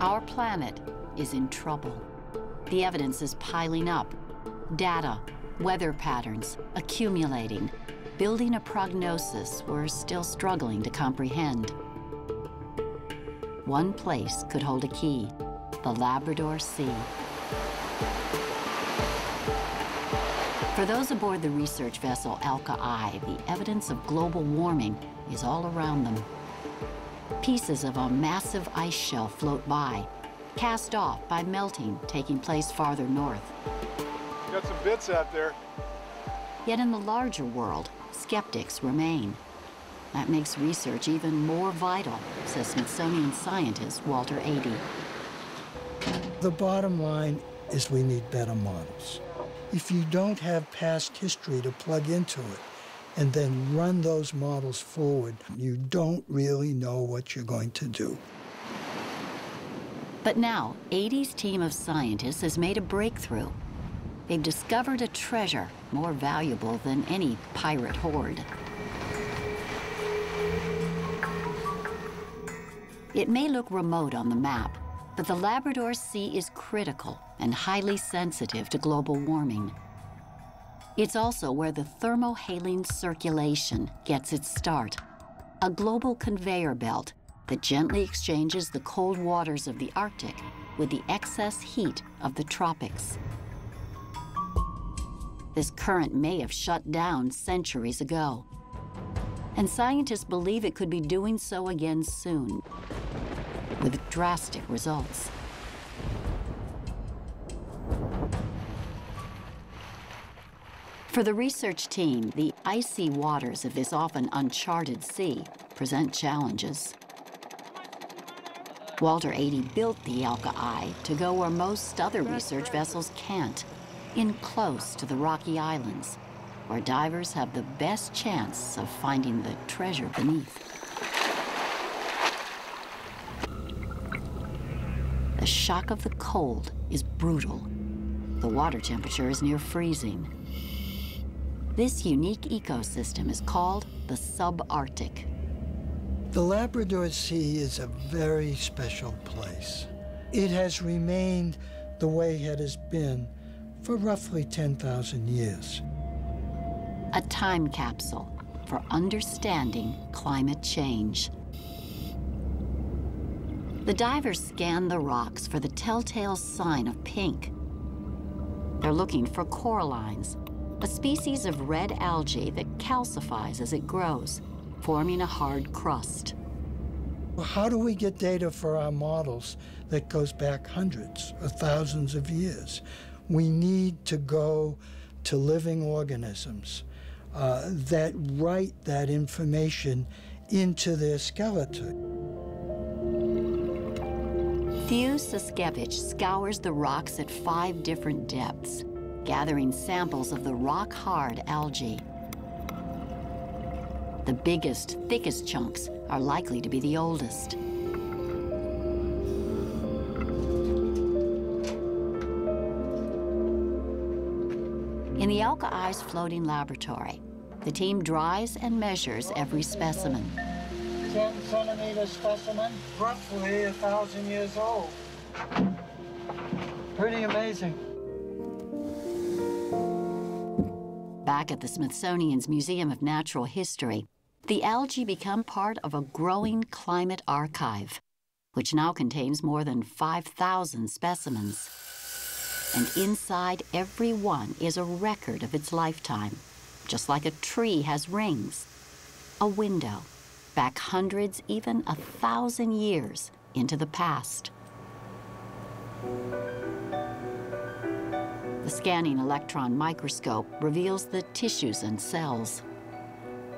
Our planet is in trouble. The evidence is piling up. Data, weather patterns, accumulating, building a prognosis we're still struggling to comprehend. One place could hold a key, the Labrador Sea. For those aboard the research vessel Algae, the evidence of global warming is all around them. Pieces of a massive ice shelf float by, cast off by melting taking place farther north. Got some bits out there. Yet in the larger world, skeptics remain. That makes research even more vital, says Smithsonian scientist Walter Adey. The bottom line is we need better models. If you don't have past history to plug into it and then run those models forward, you don't really know what you're going to do. But now, Adey's team of scientists has made a breakthrough. They've discovered a treasure more valuable than any pirate hoard. It may look remote on the map, but the Labrador Sea is critical and highly sensitive to global warming. It's also where the thermohaline circulation gets its start, a global conveyor belt that gently exchanges the cold waters of the Arctic with the excess heat of the tropics. This current may have shut down centuries ago, and scientists believe it could be doing so again soon, with drastic results. For the research team, the icy waters of this often uncharted sea present challenges. Walter Adey built the Algae to go where most other research vessels can't, in close to the Rocky Islands, where divers have the best chance of finding the treasure beneath. The shock of the cold is brutal. The water temperature is near freezing. This unique ecosystem is called the subarctic. The Labrador Sea is a very special place. It has remained the way it has been for roughly 10,000 years. A time capsule for understanding climate change. The divers scan the rocks for the telltale sign of pink. They're looking for corallines, a species of red algae that calcifies as it grows, forming a hard crust. How do we get data for our models that goes back hundreds or thousands of years? We need to go to living organisms that write that information into their skeleton. Thew Suskevich scours the rocks at 5 different depths, gathering samples of the rock-hard algae. The biggest, thickest chunks are likely to be the oldest. In the Algae's floating laboratory, the team dries and measures every specimen. 10-centimeter specimen, roughly 1,000 years old. Pretty amazing. Back at the Smithsonian's Museum of Natural History, the algae become part of a growing climate archive, which now contains more than 5,000 specimens. And inside every one is a record of its lifetime, just like a tree has rings. A window, back hundreds, even 1,000 years into the past. The scanning electron microscope reveals the tissues and cells.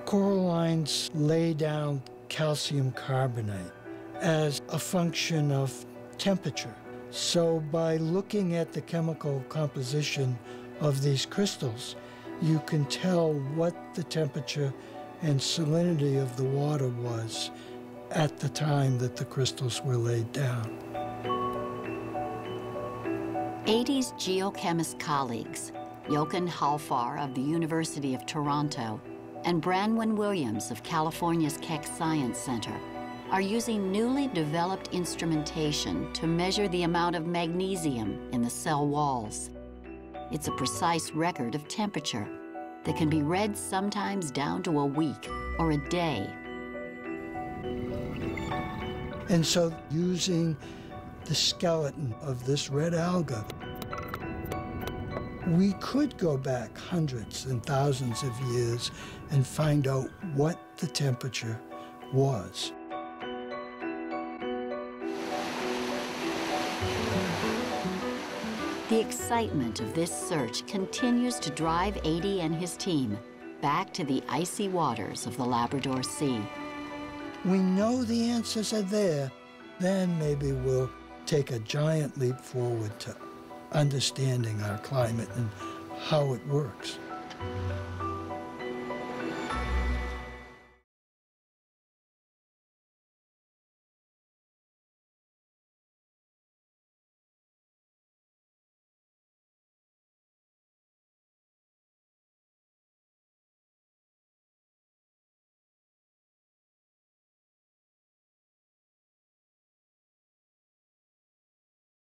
Corallines lay down calcium carbonate as a function of temperature. So by looking at the chemical composition of these crystals, you can tell what the temperature and salinity of the water was at the time that the crystals were laid down. Adey's geochemist colleagues, Jochen Halfar of the University of Toronto and Branwen Williams of California's Keck Science Center, are using newly developed instrumentation to measure the amount of magnesium in the cell walls. It's a precise record of temperature that can be read sometimes down to a week or a day. And so using the skeleton of this red alga, we could go back hundreds and thousands of years and find out what the temperature was. The excitement of this search continues to drive Adie and his team back to the icy waters of the Labrador Sea. We know the answers are there, then maybe we'll take a giant leap forward to understanding our climate and how it works.